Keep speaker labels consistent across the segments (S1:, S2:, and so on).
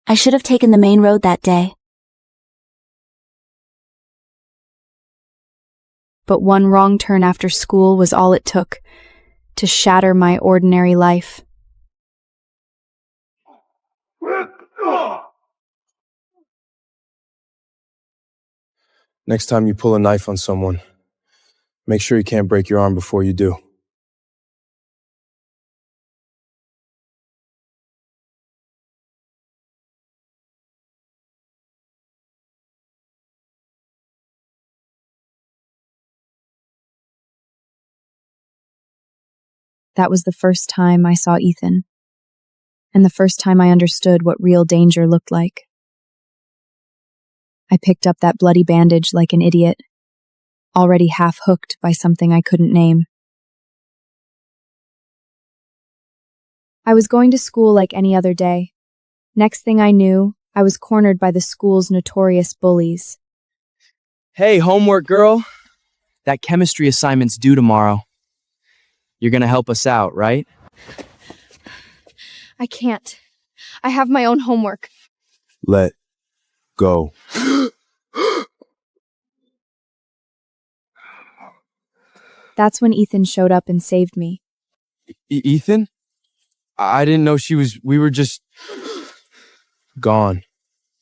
S1: I should have taken the main road that day.
S2: But one wrong turn after school was all it took to shatter my ordinary life.
S3: Next time you pull a knife on someone, make sure you can't break your arm before you do.
S2: That was the first time I saw Ethan, and the first time I understood what real danger looked like. I picked up that bloody bandage like an idiot, already half hooked by something I couldn't name. I was going to school like any other day. Next thing I knew, I was cornered by the school's notorious bullies.
S4: Hey, homework girl. That chemistry assignment's due tomorrow. You're gonna help us out, right?
S2: I can't. I have my own homework.
S3: Let go.
S2: That's when Ethan showed up and saved me.
S4: Ethan? I didn't know we were just...
S3: Gone.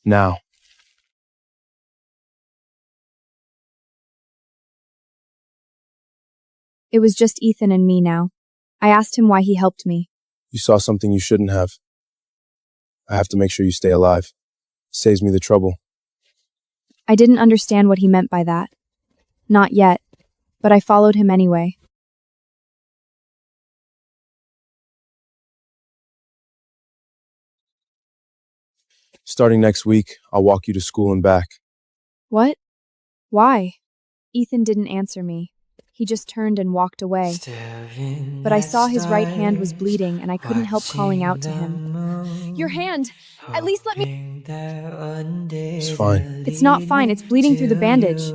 S3: Now.
S2: It was just Ethan and me now. I asked him why he helped me.
S3: You saw something you shouldn't have. I have to make sure you stay alive. Saves me the trouble.
S2: I didn't understand what he meant by that. Not yet, but I followed him anyway.
S3: Starting next week, I'll walk you to school and back.
S2: What? Why? Ethan didn't answer me. He just turned and walked away. But I saw his right hand was bleeding and I couldn't help calling out to him. Your hand! At least let me...
S3: It's fine.
S2: It's not fine, it's bleeding through the bandage.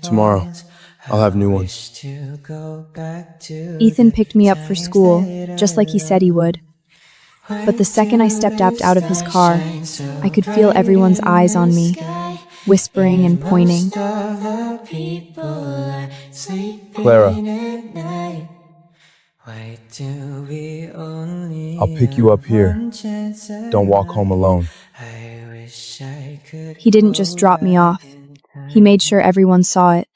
S3: Tomorrow, I'll have new ones.
S2: Ethan picked me up for school, just like he said he would. But the second I stepped out of his car, I could feel everyone's eyes on me, whispering and pointing.
S3: Clara, I'll pick you up here. Don't walk home alone.
S2: He didn't just drop me off. He made sure everyone saw it.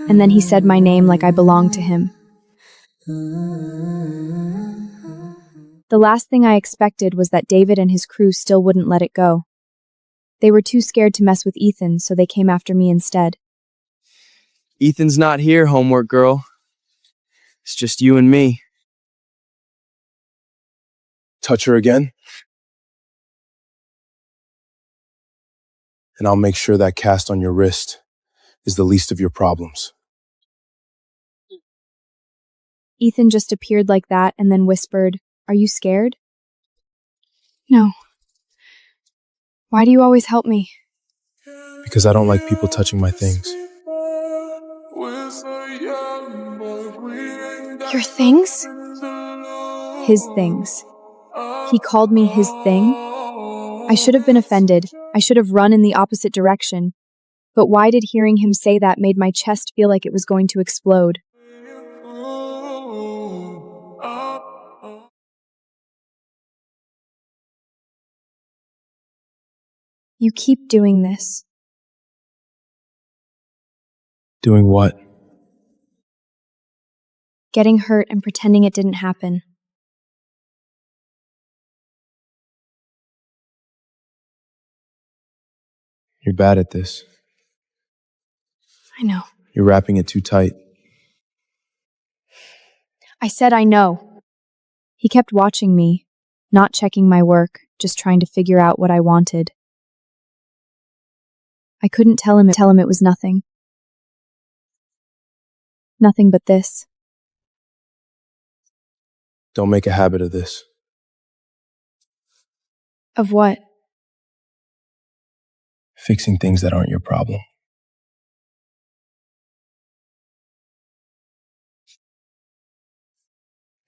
S2: And then he said my name like I belonged to him. The last thing I expected was that David and his crew still wouldn't let it go. They were too scared to mess with Ethan, so they came after me instead.
S4: Ethan's not here, homework girl. It's just you and me.
S3: Touch her again, and I'll make sure that cast on your wrist is the least of your problems.
S2: Ethan just appeared like that and then whispered, "Are you scared?" No. Why do you always help me?
S3: Because I don't like people touching my things.
S2: Your things? His things. He called me his thing? I should have been offended. I should have run in the opposite direction. But why did hearing him say that made my chest feel like it was going to explode? You keep doing this.
S3: Doing what?
S2: Getting hurt and pretending it didn't happen.
S3: You're bad at this.
S2: I know.
S3: You're wrapping it too tight.
S2: I said I know. He kept watching me, not checking my work, just trying to figure out what I wanted. I couldn't tell him it was nothing. Nothing but this.
S3: Don't make a habit of this.
S2: Of what?
S3: Fixing things that aren't your problem.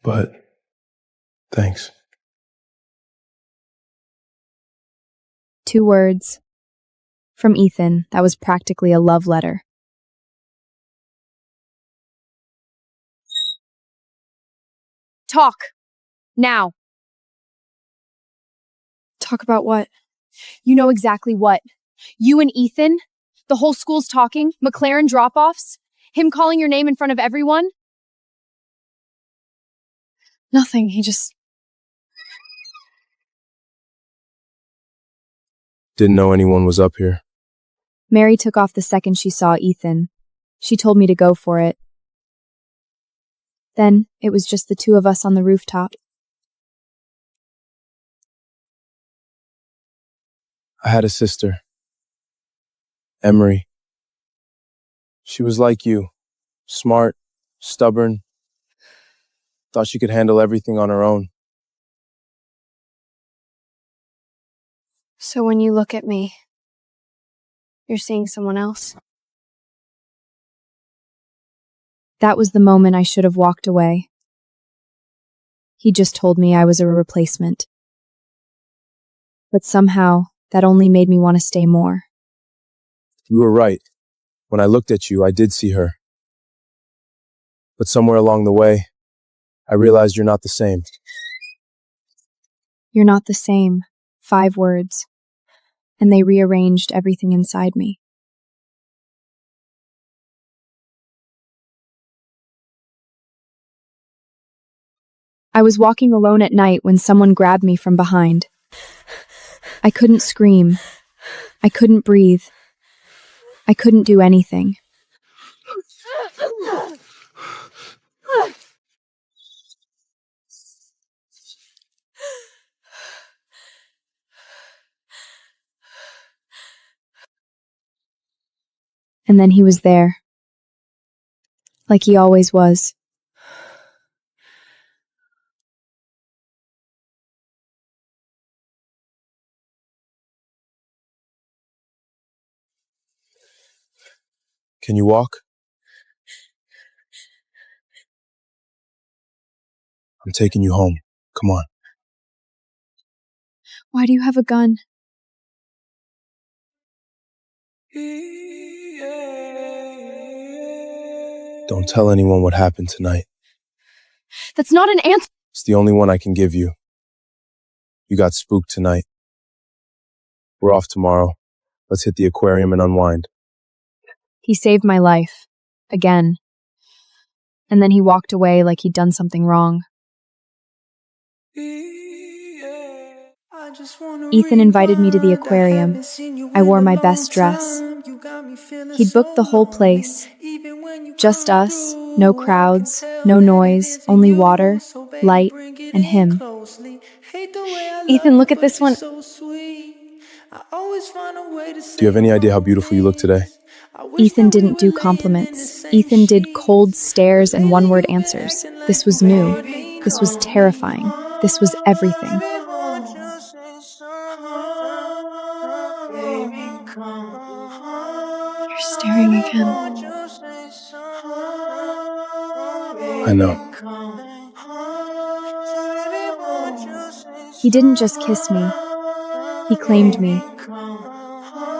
S3: but thanks.
S2: 2 words. From Ethan, that was practically a love letter. Talk! Now! Talk about what? You know exactly what. You and Ethan? The whole school's talking? McLaren drop-offs? Him calling your name in front of everyone? Nothing, he just...
S3: Didn't know anyone was up here.
S2: Mary took off the second she saw Ethan. She told me to go for it. Then, it was just the 2 of us on the rooftop.
S3: I had a sister, Emery. She was like you, smart, stubborn, thought she could handle everything on her own.
S5: So when you look at me, you're seeing someone else?
S2: That was the moment I should have walked away. He just told me I was a replacement. But somehow, that only made me want to stay more.
S3: You were right. When I looked at you, I did see her. But somewhere along the way, I realized you're not the same.
S2: You're not the same. 5 words. And they rearranged everything inside me. I was walking alone at night when someone grabbed me from behind. I couldn't scream. I couldn't breathe. I couldn't do anything. And then he was there. Like he always was.
S3: Can you walk? I'm taking you home. Come on.
S2: Why do you have a gun?
S3: Don't tell anyone what happened tonight.
S2: That's not an answer.
S3: It's the only one I can give you. You got spooked tonight. We're off tomorrow. Let's hit the aquarium and unwind.
S2: He saved my life. Again. And then he walked away like he'd done something wrong. Ethan invited me to the aquarium. I wore my best dress. He'd booked the whole place. Just us, no crowds, no noise, only water, light, and him. Ethan, look at this one.
S3: Do you have any idea how beautiful you look today?
S2: Ethan didn't do compliments. Ethan did cold stares and one-word answers. This was new. This was terrifying. This was everything.
S5: You're staring again.
S3: I know.
S2: He didn't just kiss me. He claimed me.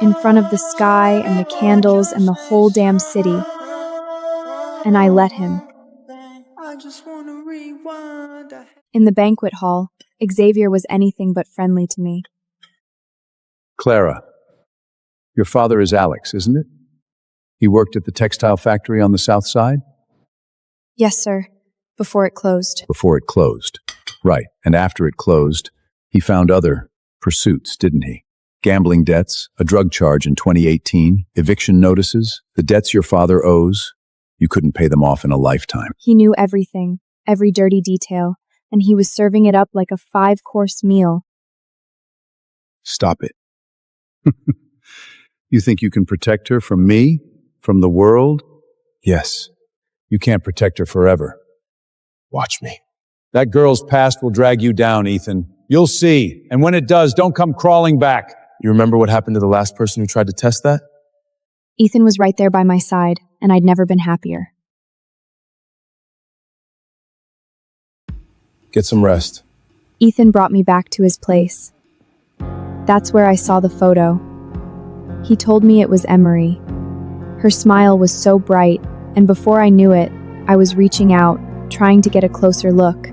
S2: In front of the sky and the candles and the whole damn city. And I let him. In the banquet hall, Xavier was anything but friendly to me.
S6: Clara, your father is Alex, isn't it? He worked at the textile factory on the south side?
S2: Yes, sir. Before it closed.
S6: Before it closed. Right, and after it closed, he found other pursuits, didn't he? Gambling debts, a drug charge in 2018, eviction notices, the debts your father owes. You couldn't pay them off in a lifetime.
S2: He knew everything, every dirty detail, and he was serving it up like a 5-course meal.
S3: Stop it.
S6: You think you can protect her from me? From the world?
S3: Yes.
S6: You can't protect her forever.
S3: Watch me.
S6: That girl's past will drag you down, Ethan. You'll see. And when it does, don't come crawling back.
S3: You remember what happened to the last person who tried to test that?
S2: Ethan was right there by my side, and I'd never been happier.
S3: Get some rest.
S2: Ethan brought me back to his place. That's where I saw the photo. He told me it was Emery. Her smile was so bright, and before I knew it, I was reaching out, trying to get a closer look.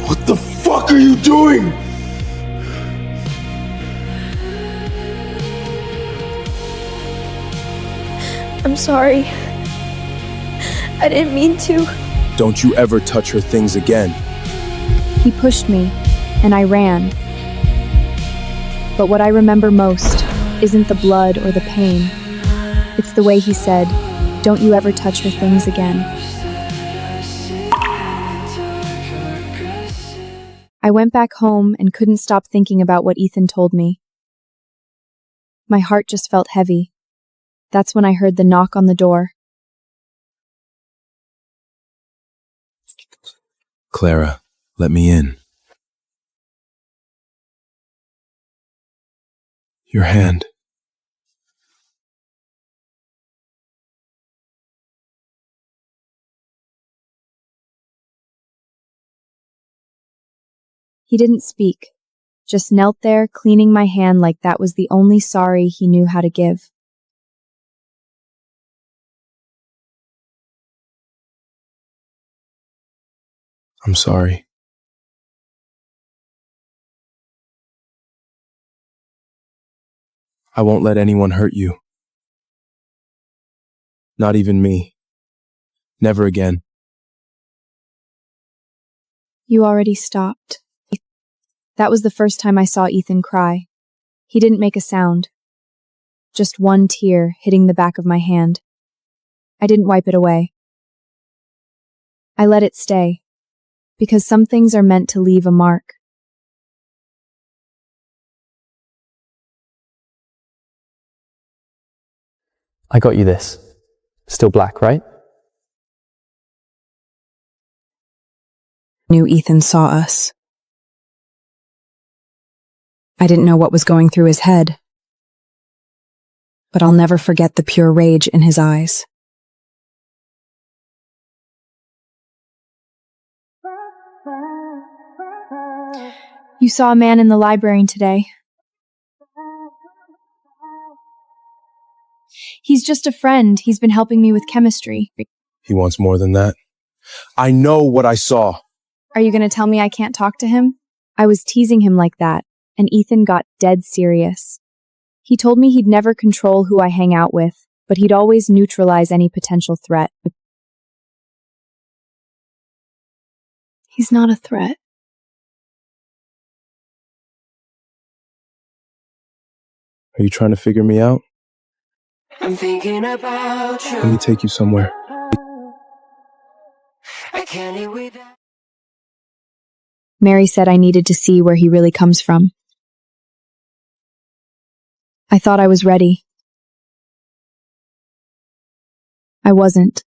S3: What the fuck are you doing?
S5: I'm sorry. I didn't mean to.
S3: Don't you ever touch her things again.
S2: He pushed me, and I ran. But what I remember most isn't the blood or the pain. It's the way he said, "Don't you ever touch her things again." I went back home and couldn't stop thinking about what Ethan told me. My heart just felt heavy. That's when I heard the knock on the door.
S3: Clara, let me in. Your hand.
S2: He didn't speak, just knelt there cleaning my hand like that was the only sorry he knew how to give.
S3: I'm sorry. I won't let anyone hurt you. Not even me. Never again.
S2: You already stopped. That was the first time I saw Ethan cry. He didn't make a sound. Just one tear hitting the back of my hand. I didn't wipe it away. I let it stay, because some things are meant to leave a mark.
S7: I got you this. Still black, right?
S8: Knew Ethan saw us. I didn't know what was going through his head, but I'll never forget the pure rage in his eyes.
S2: You saw a man in the library today. He's just a friend. He's been helping me with chemistry.
S3: He wants more than that. I know what I saw.
S2: Are you going to tell me I can't talk to him? I was teasing him like that, and Ethan got dead serious. He told me he'd never control who I hang out with, but he'd always neutralize any potential threat.
S5: He's not a threat.
S3: Are you trying to figure me out?
S9: I'm thinking about you.
S3: Let me take you somewhere.
S9: I can't live without.
S2: Mary said I needed to see where he really comes from. I thought I was ready. I wasn't.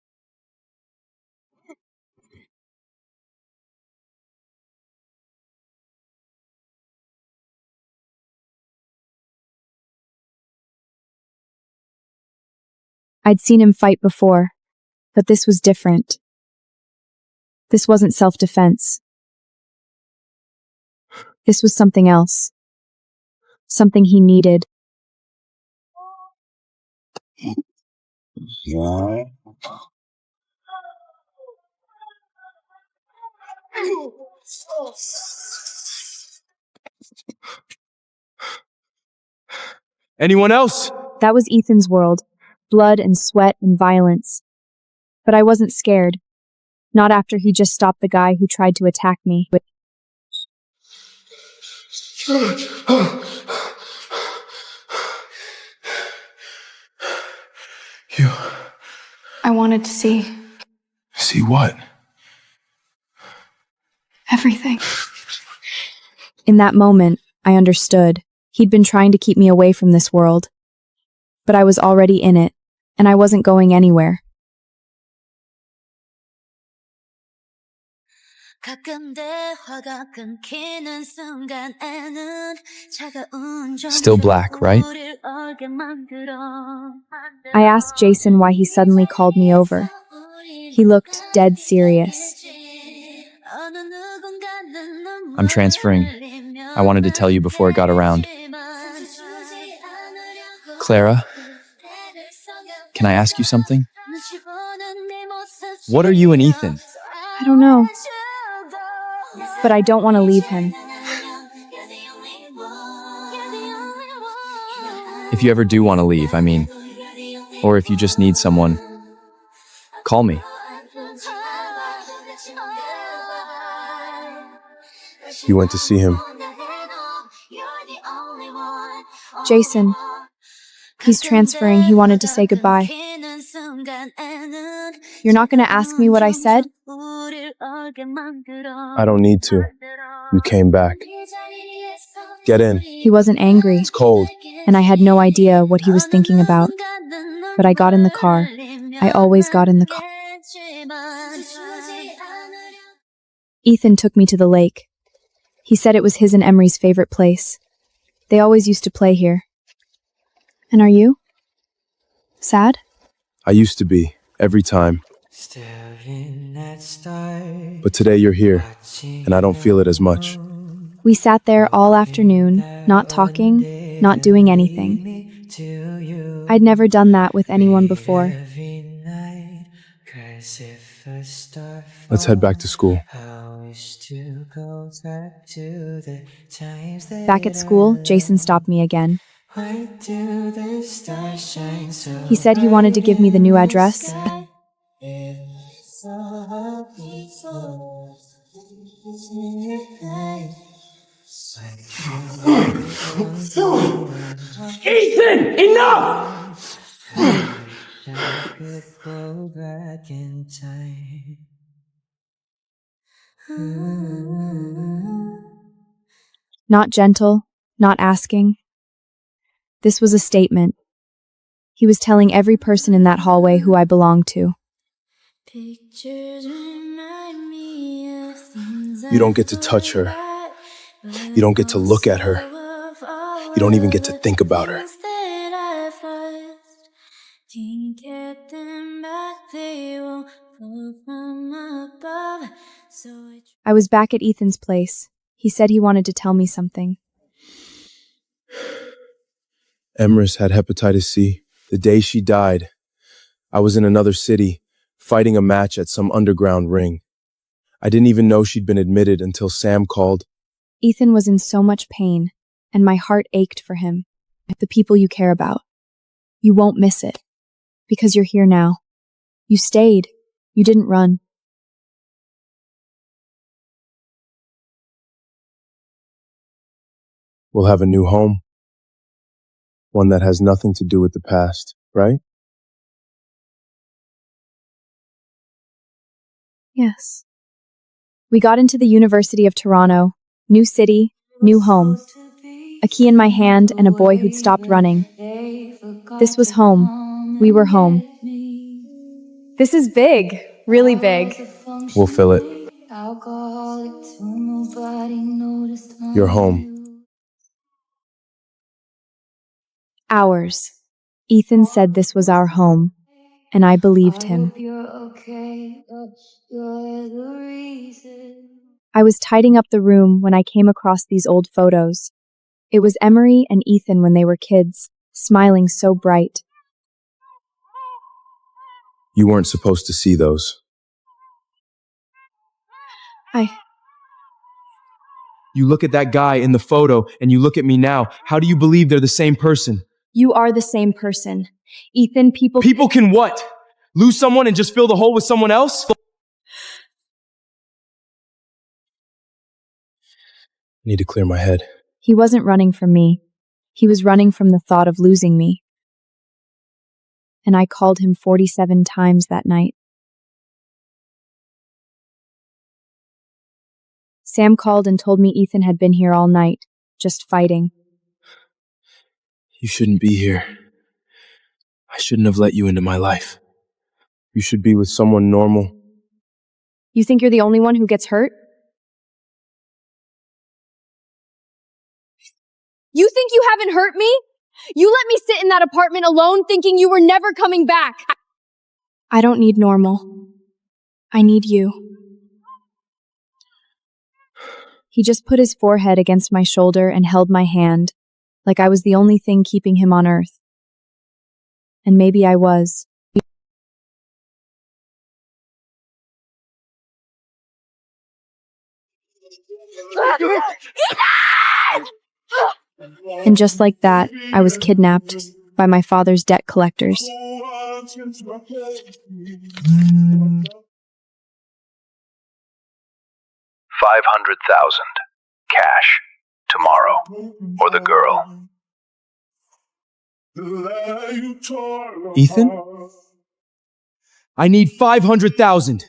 S2: I'd seen him fight before, but this was different. This wasn't self-defense. This was something else. Something he needed.
S4: Anyone else?
S2: That was Ethan's world. Blood and sweat and violence. But I wasn't scared. Not after he just stopped the guy who tried to attack me.
S3: You
S5: I wanted to see
S3: see what?
S5: everything.
S2: In that moment, I understood. He'd been trying to keep me away from this world. But I was already in it, and I wasn't going anywhere.
S4: Still black, right?
S2: I asked Jason why he suddenly called me over. He looked dead serious.
S4: I'm transferring. I wanted to tell you before it got around. Clara, can I ask you something? What are you and Ethan?
S2: I don't know. But I don't want to leave him.
S4: If you ever do want to leave, I mean, or if you just need someone, call me.
S3: You went to see him.
S2: Jason. He's transferring. He wanted to say goodbye. You're not going to ask me what I said?
S3: I don't need to. You came back. Get in.
S2: He wasn't angry,
S3: It's cold.
S2: and I had no idea what he was thinking about. But I got in the car. I always got in the car. Ethan took me to the lake. He said it was his and Emery's favorite place. They always used to play here. And are you? Sad?
S3: I used to be, every time. But today you're here, and I don't feel it as much.
S2: We sat there all afternoon, not talking, not doing anything. I'd never done that with anyone before.
S3: Let's head back to school.
S2: Back at school, Jason stopped me again. He said he wanted to give me the new address.
S10: Ethan, enough!
S2: Not gentle, not asking. This was a statement. He was telling every person in that hallway who I belonged to.
S3: You don't get to touch her. You don't get to look at her. You don't even get to think about her.
S2: I was back at Ethan's place. He said he wanted to tell me something.
S3: Eris had hepatitis C. The day she died, I was in another city, fighting a match at some underground ring. I didn't even know she'd been admitted until Sam called.
S2: Ethan was in so much pain, and my heart ached for him. The people you care about. You won't miss it, because you're here now. You stayed. You didn't run.
S3: We'll have a new home. One that has nothing to do with the past, right?
S2: Yes. We got into the University of Toronto. New city, new home. A key in my hand and a boy who'd stopped running. This was home. We were home. This is big, really big.
S3: We'll fill it. You're home.
S2: Ours. Ethan said this was our home, and I believed him. I was tidying up the room when I came across these old photos. It was Emery and Ethan when they were kids, smiling so bright.
S3: You weren't supposed to see those.
S4: You look at that guy in the photo and you look at me now. How do you believe they're the same person?
S2: You are the same person. Ethan, people
S4: can what? Lose someone and just fill the hole with someone else?
S3: Need to clear my head.
S2: He wasn't running from me. He was running from the thought of losing me. And I called him 47 times that night. Sam called and told me Ethan had been here all night, just fighting.
S3: You shouldn't be here. I shouldn't have let you into my life. You should be with someone normal.
S2: You think you're the only one who gets hurt? think you haven't hurt me? You let me sit in that apartment alone thinking you were never coming back. I don't need normal. I need you. He just put his forehead against my shoulder and held my hand, like I was the only thing keeping him on earth. And maybe I was. And just like that, I was kidnapped by my father's debt collectors.
S6: 500,000 cash tomorrow, or the girl.
S4: Ethan? I need 500,000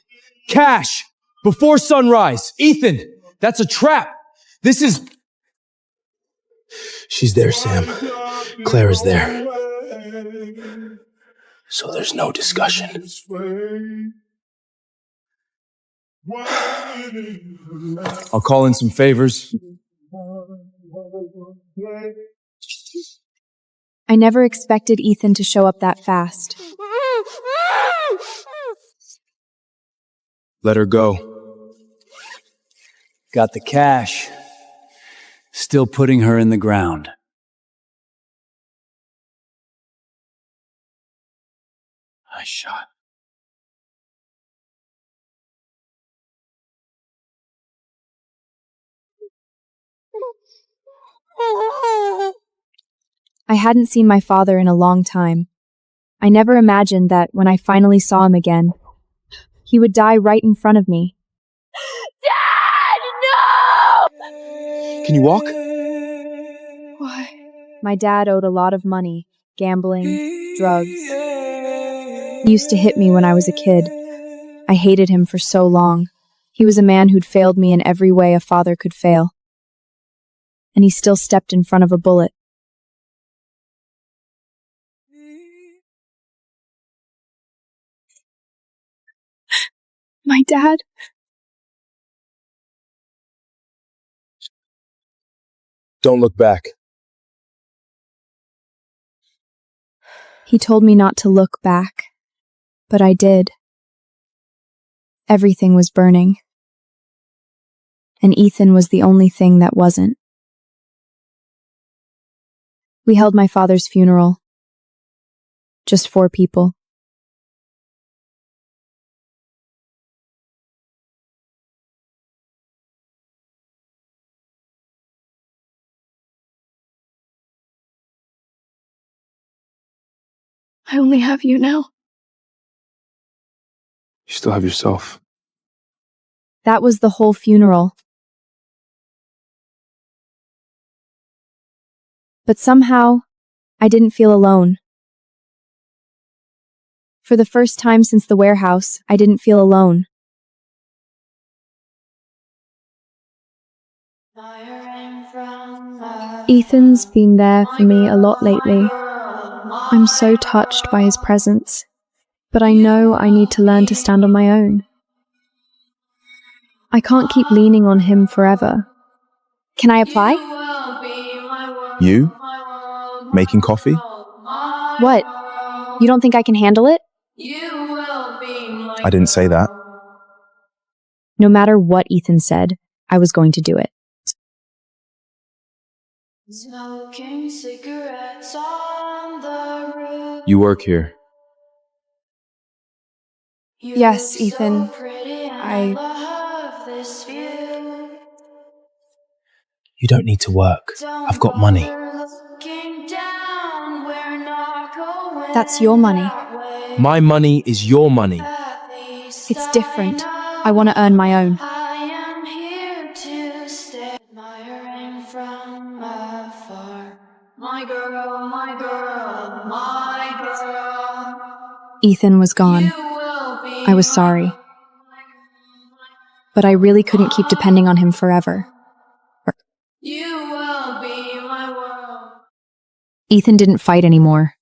S4: cash before sunrise. Ethan, that's a trap. This is...
S3: She's there, Sam. Claire is there. So there's no discussion.
S4: I'll call in some favors.
S2: I never expected Ethan to show up that fast.
S3: Let her go.
S6: Got the cash. Still putting her in the ground. I shot.
S2: I hadn't seen my father in a long time. I never imagined that when I finally saw him again, he would die right in front of me.
S5: Dad, no!
S4: Can you walk?
S2: Why? My dad owed a lot of money, gambling, drugs. He used to hit me when I was a kid. I hated him for so long. He was a man who'd failed me in every way a father could fail. And he still stepped in front of a bullet. My dad?
S3: Don't look back.
S2: He told me not to look back, but I did. Everything was burning. And Ethan was the only thing that wasn't. We held my father's funeral. Just 4 people. I only have you now.
S3: You still have yourself.
S2: That was the whole funeral. But somehow, I didn't feel alone. For the first time since the warehouse, I didn't feel alone. Ethan's been there for me a lot lately. I'm so touched by his presence, but I know I need to learn to stand on my own. I can't keep leaning on him forever. Can I apply?
S3: You? Making coffee?
S2: What? You don't think I can handle it?
S3: I didn't say that.
S2: No matter what Ethan said, I was going to do it.
S9: Smoking cigarettes on the roof.
S3: You work here.
S2: Yes, Ethan.
S3: You don't need to work. I've got money.
S2: That's your money.
S4: My money is your money.
S2: It's different. I want to earn my own. Ethan was gone. I was sorry. But I really couldn't keep depending on him forever. Ethan didn't fight anymore,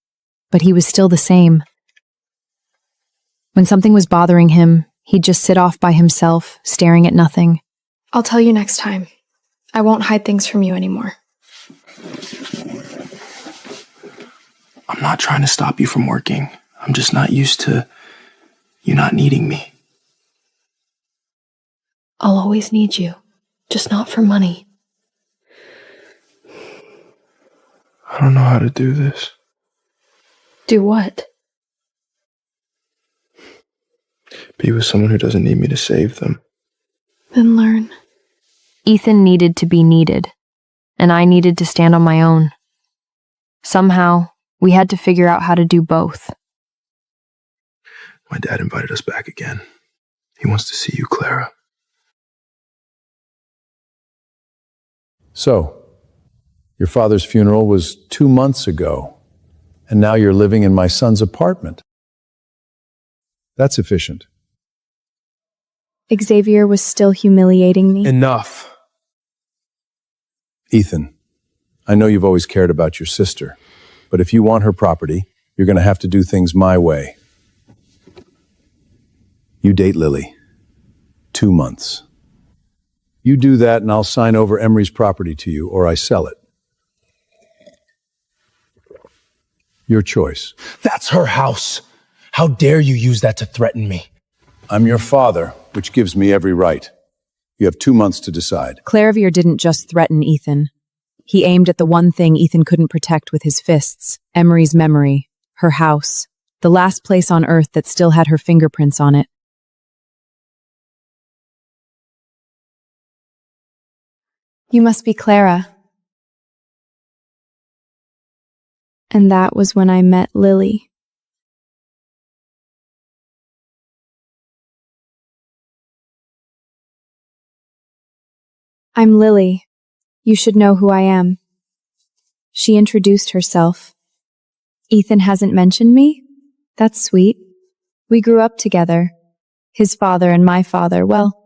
S2: but he was still the same. When something was bothering him, he'd just sit off by himself, staring at nothing.
S11: I'll tell you next time. I won't hide things from you anymore.
S3: I'm not trying to stop you from working. I'm just not used to you not needing me.
S5: I'll always need you, just not for money.
S3: I don't know how to do this.
S5: Do what?
S3: Be with someone who doesn't need me to save them.
S5: Then learn.
S2: Ethan needed to be needed, and I needed to stand on my own. Somehow, we had to figure out how to do both.
S3: My dad invited us back again. He wants to see you, Clara.
S6: So, your father's funeral was 2 months ago, and now you're living in my son's apartment. That's efficient.
S2: Xavier was still humiliating me.
S3: Enough.
S6: Ethan, I know you've always cared about your sister, but if you want her property, you're going to have to do things my way. You date Lily. 2 months. You do that and I'll sign over Emery's property to you, or I sell it. Your choice.
S3: That's her house. How dare you use that to threaten me?
S6: I'm your father, which gives me every right. You have 2 months to decide.
S8: Clairvier didn't just threaten Ethan. He aimed at the one thing Ethan couldn't protect with his fists, Emery's memory, her house, the last place on earth that still had her fingerprints on it.
S2: You must be Clara. And that was when I met Lily. I'm Lily. You should know who I am. She introduced herself. Ethan hasn't mentioned me? That's sweet. We grew up together. His father and my father, well,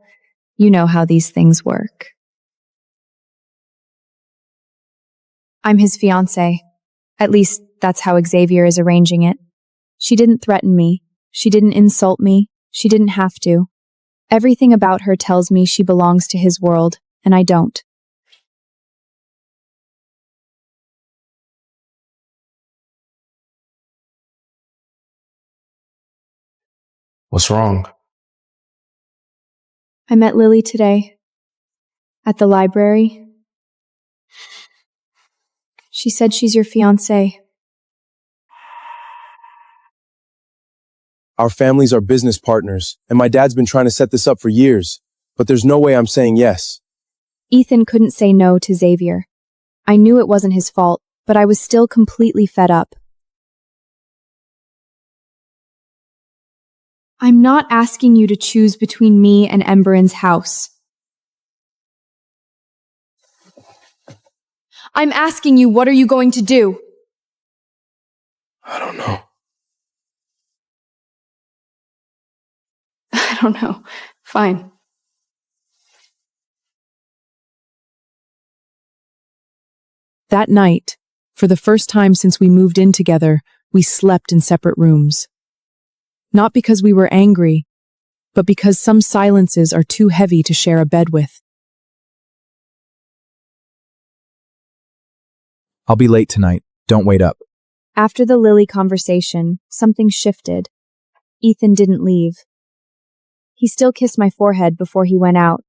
S2: you know how these things work. I'm his fiancé. At least, that's how Xavier is arranging it. She didn't threaten me. She didn't insult me. She didn't have to. Everything about her tells me she belongs to his world, and I don't.
S3: What's wrong?
S2: I met Lily today. At the library. She said she's your fiancé.
S3: Our families are business partners, and my dad's been trying to set this up for years, but there's no way I'm saying yes.
S2: Ethan couldn't say no to Xavier. I knew it wasn't his fault, but I was still completely fed up. I'm not asking you to choose between me and Emberin's house. I'm asking you, what are you going to do?
S3: I don't know.
S5: I don't know. Fine.
S8: That night, for the first time since we moved in together, we slept in separate rooms. Not because we were angry, but because some silences are too heavy to share a bed with.
S7: I'll be late tonight. Don't wait up.
S2: After the Lily conversation, something shifted. Ethan didn't leave. He still kissed my forehead before he went out.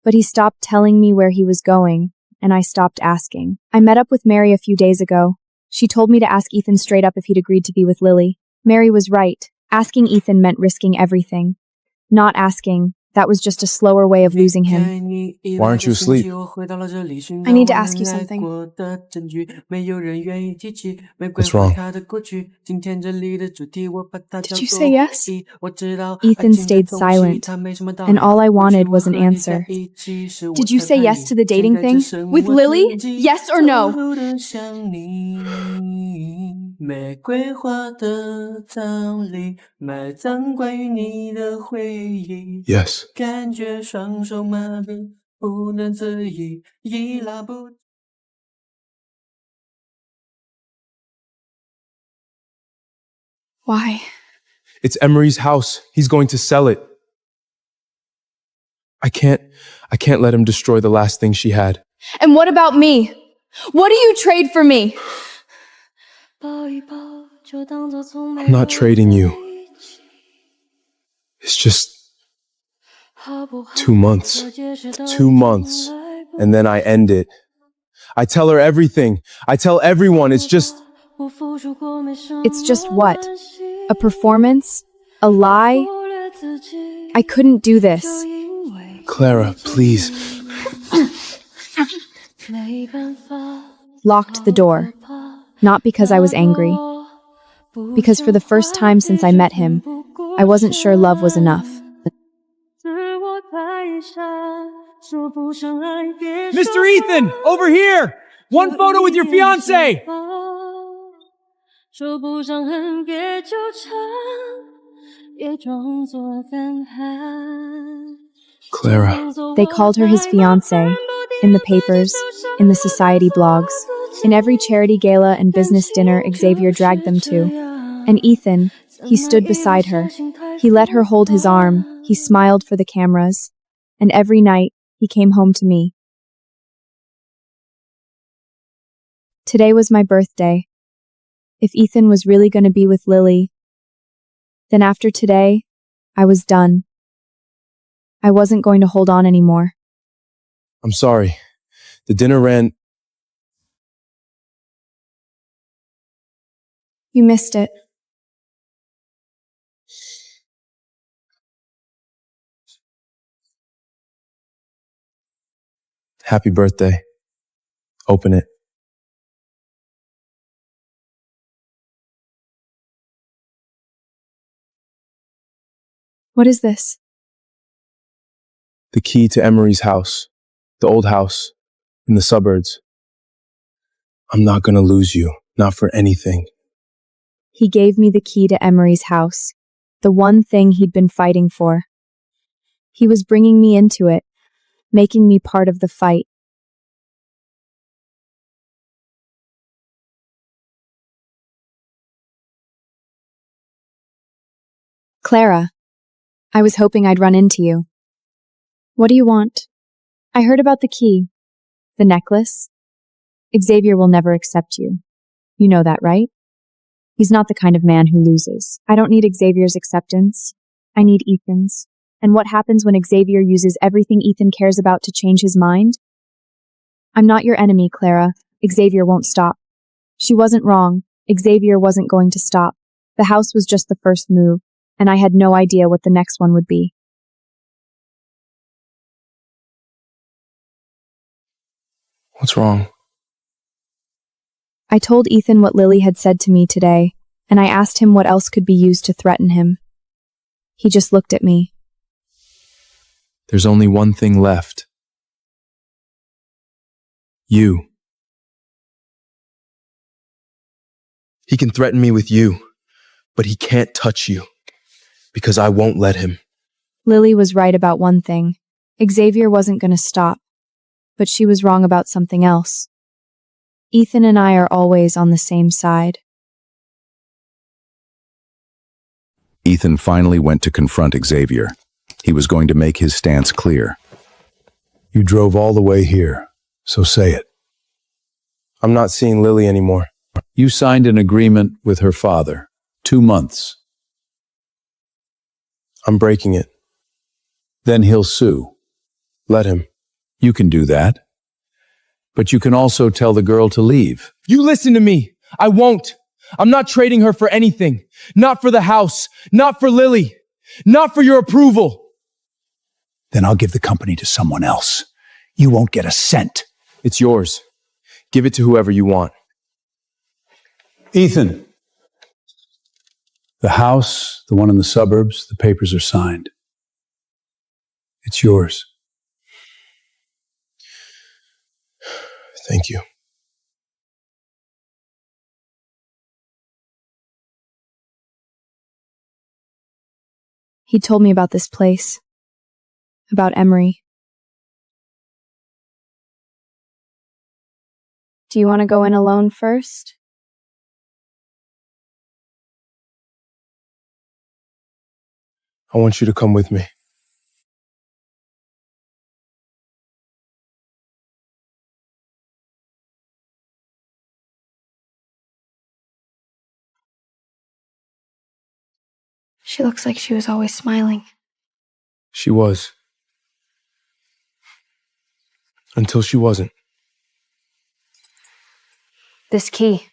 S2: But he stopped telling me where he was going, and I stopped asking. I met up with Mary a few days ago. She told me to ask Ethan straight up if he'd agreed to be with Lily. Mary was right. Asking Ethan meant risking everything. Not asking, that was just a slower way of losing him.
S3: Why aren't you asleep?
S2: I need to ask you something.
S3: What's wrong?
S2: Did you say yes? Ethan stayed silent, and all I wanted was an answer. Did you say yes to the dating thing? With Lily? Yes or no?
S3: Yes.
S2: Why?
S3: It's Emery's house. He's going to sell it. I can't let him destroy the last thing she had.
S2: And what about me? What do you trade for me?
S3: I'm not trading you. It's just 2 months. 2 months. And then I end it. I tell her everything. I tell everyone. It's just
S2: what? A performance? A lie? I couldn't do this.
S3: Clara, please.
S2: Locked the door. Not because I was angry. Because for the first time since I met him, I wasn't sure love was enough.
S4: Mr. Ethan, over here! One photo with your fiancé!
S3: Clara.
S2: They called her his fiancée. In the papers, in the society blogs, in every charity gala and business dinner Xavier dragged them to. And Ethan, he stood beside her. He let her hold his arm. He smiled for the cameras. And every night, he came home to me. Today was my birthday. If Ethan was really going to be with Lily, then after today, I was done. I wasn't going to hold on anymore.
S3: I'm sorry. The dinner ran...
S2: You missed it.
S3: Happy birthday. Open it.
S2: What is this?
S3: The key to Emery's house. The old house. In the suburbs. I'm not gonna lose you. Not for anything.
S2: He gave me the key to Emery's house. The one thing he'd been fighting for. He was bringing me into it. Making me part of the fight. Clara, I was hoping I'd run into you. What do you want? I heard about the key. The necklace. Xavier will never accept you. You know that, right? He's not the kind of man who loses. I don't need Xavier's acceptance. I need Ethan's. And what happens when Xavier uses everything Ethan cares about to change his mind? I'm not your enemy, Clara. Xavier won't stop. She wasn't wrong. Xavier wasn't going to stop. The house was just the first move, and I had no idea what the next one would be.
S3: What's wrong?
S2: I told Ethan what Lily had said to me today, and I asked him what else could be used to threaten him. He just looked at me.
S3: There's only one thing left. You. He can threaten me with you, but he can't touch you, because I won't let him.
S2: Lily was right about one thing. Xavier wasn't going to stop, but she was wrong about something else. Ethan and I are always on the same side.
S6: Ethan finally went to confront Xavier. He was going to make his stance clear.
S11: You drove all the way here, so say it.
S3: I'm not seeing Lily anymore.
S6: You signed an agreement with her father. 2 months.
S3: I'm breaking it.
S6: Then he'll sue.
S3: Let him.
S6: You can do that. But you can also tell the girl to leave.
S4: You listen to me. I won't. I'm not trading her for anything. Not for the house. Not for Lily. Not for your approval.
S11: Then I'll give the company to someone else. You won't get a cent.
S3: It's yours. Give it to whoever you want.
S11: Ethan. The house, the one in the suburbs, the papers are signed. It's yours.
S3: Thank you.
S2: He told me about this place. About Emery. Do you want to go in alone first?
S3: I want you to come with me.
S5: She looks like she was always smiling.
S3: She was. Until she wasn't.
S5: This key.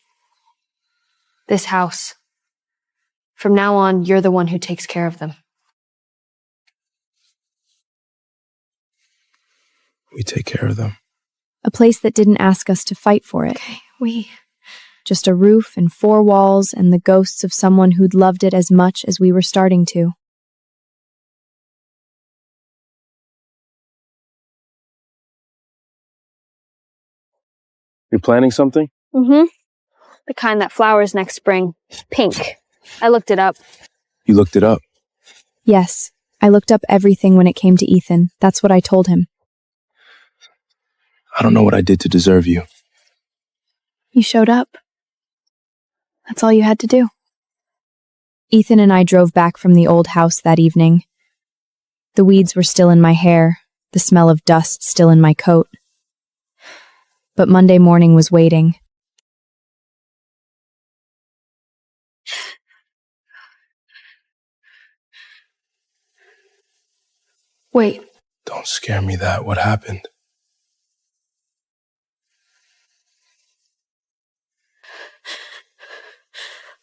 S5: This house. From now on, you're the one who takes care of them.
S3: We take care of them.
S2: A place that didn't ask us to fight for it.
S5: Okay,
S2: Just a roof and four walls and the ghosts of someone who'd loved it as much as we were starting to.
S3: You're planning something?
S5: Mm-hmm. The kind that flowers next spring. Pink. I looked it up.
S3: You looked it up.
S2: Yes, I looked up everything when it came to Ethan. That's what I told him.
S3: I don't know what I did to deserve you.
S2: You showed up. That's all you had to do. Ethan and I drove back from the old house that evening. The weeds were still in my hair, the smell of dust still in my coat. But Monday morning was waiting.
S5: Wait.
S3: Don't scare me that. What happened?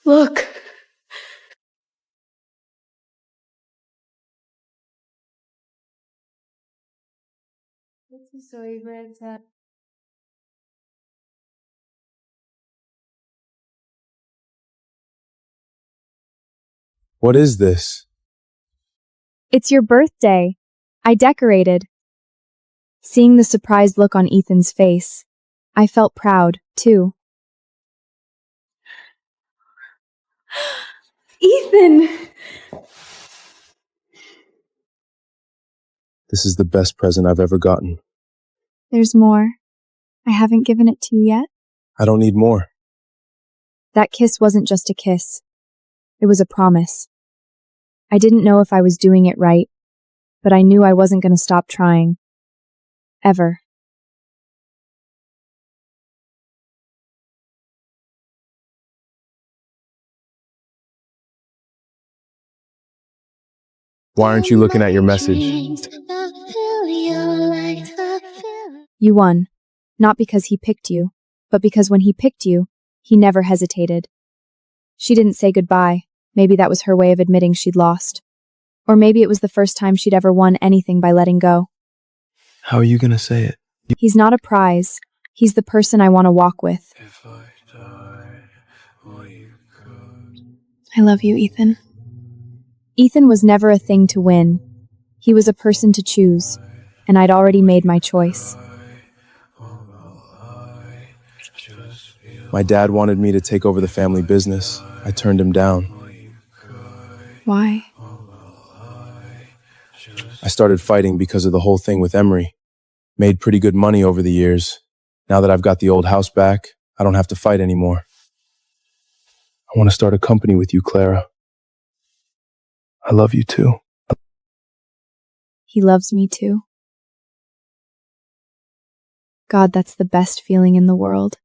S5: Look.
S3: What is this?
S2: It's your birthday. I decorated. Seeing the surprised look on Ethan's face, I felt proud, too. Ethan!
S3: This is the best present I've ever gotten.
S2: There's more. I haven't given it to you yet.
S3: I don't need more.
S2: That kiss wasn't just a kiss. It was a promise. I didn't know if I was doing it right, but I knew I wasn't going to stop trying. Ever.
S3: Why aren't you looking at your message?
S2: You won. Not because he picked you, but because when he picked you, he never hesitated. She didn't say goodbye. Maybe that was her way of admitting she'd lost. Or maybe it was the first time she'd ever won anything by letting go.
S3: How are you going to say it?
S2: He's not a prize. He's the person I want to walk with. I love you, Ethan. Ethan was never a thing to win. He was a person to choose, and I'd already made my choice.
S3: My dad wanted me to take over the family business. I turned him down.
S2: Why?
S3: I started fighting because of the whole thing with Emery. Made pretty good money over the years. Now that I've got the old house back, I don't have to fight anymore. I want to start a company with you, Clara. I love you too.
S2: He loves me too. God, that's the best feeling in the world.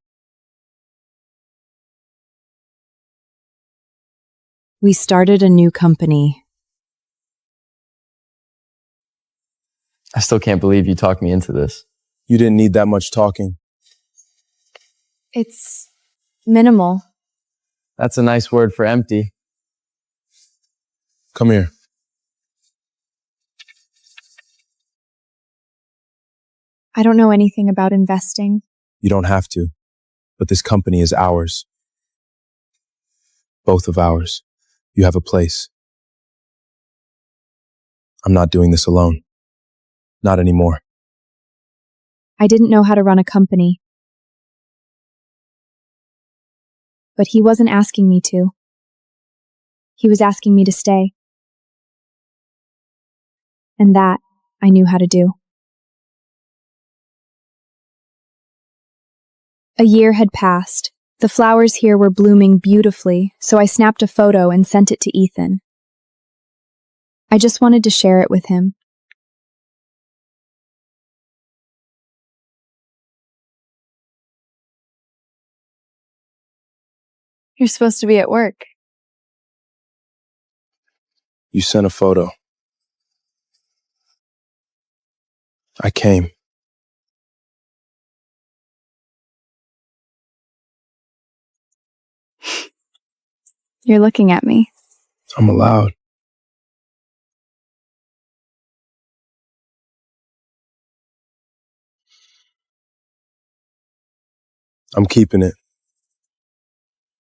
S2: We started a new company.
S4: I still can't believe you talked me into this.
S3: You didn't need that much talking.
S2: It's minimal.
S4: That's a nice word for empty.
S3: Come here.
S2: I don't know anything about investing.
S3: You don't have to, but this company is ours. Both of ours. You have a place. I'm not doing this alone. Not anymore.
S2: I didn't know how to run a company. But he wasn't asking me to. He was asking me to stay. And that I knew how to do. A year had passed. The flowers here were blooming beautifully, so I snapped a photo and sent it to Ethan. I just wanted to share it with him. You're supposed to be at work.
S3: You sent a photo. I came.
S2: You're looking at me.
S3: I'm allowed. I'm keeping it.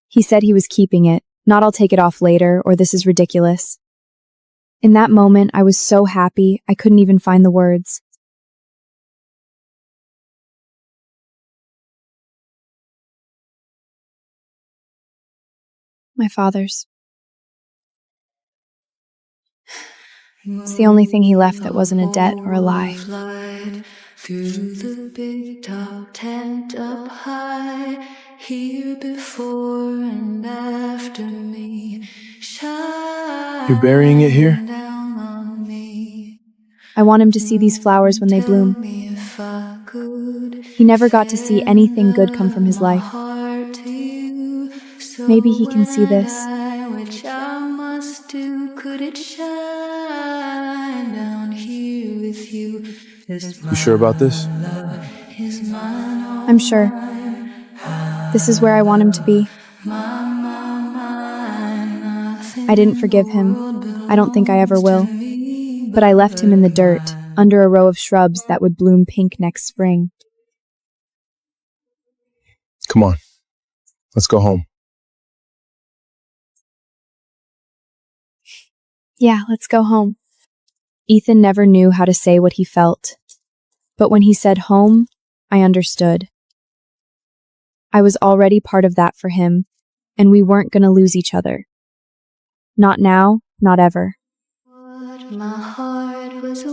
S2: He said he was keeping it, not I'll take it off later, or this is ridiculous. In that moment, I was so happy, I couldn't even find the words. My father's. It's the only thing he left that wasn't a debt or a lie.
S9: Through the big top tent up high, here before and after me,
S3: You're burying it here?
S9: down on me.
S2: I want him to see these flowers when they bloom. He never got to see anything good come from his life. Maybe he can see this.
S9: Which I must do, could it shine down here with you?
S3: You sure about this?
S2: I'm sure. This is where I want him to be. I didn't forgive him. I don't think I ever will. But I left him in the dirt, under a row of shrubs that would bloom pink next spring.
S3: Come on. Let's go home.
S2: Yeah, let's go home. Ethan never knew how to say what he felt. But when he said home, I understood. I was already part of that for him, and we weren't going to lose each other. Not now, not ever.
S9: What my heart was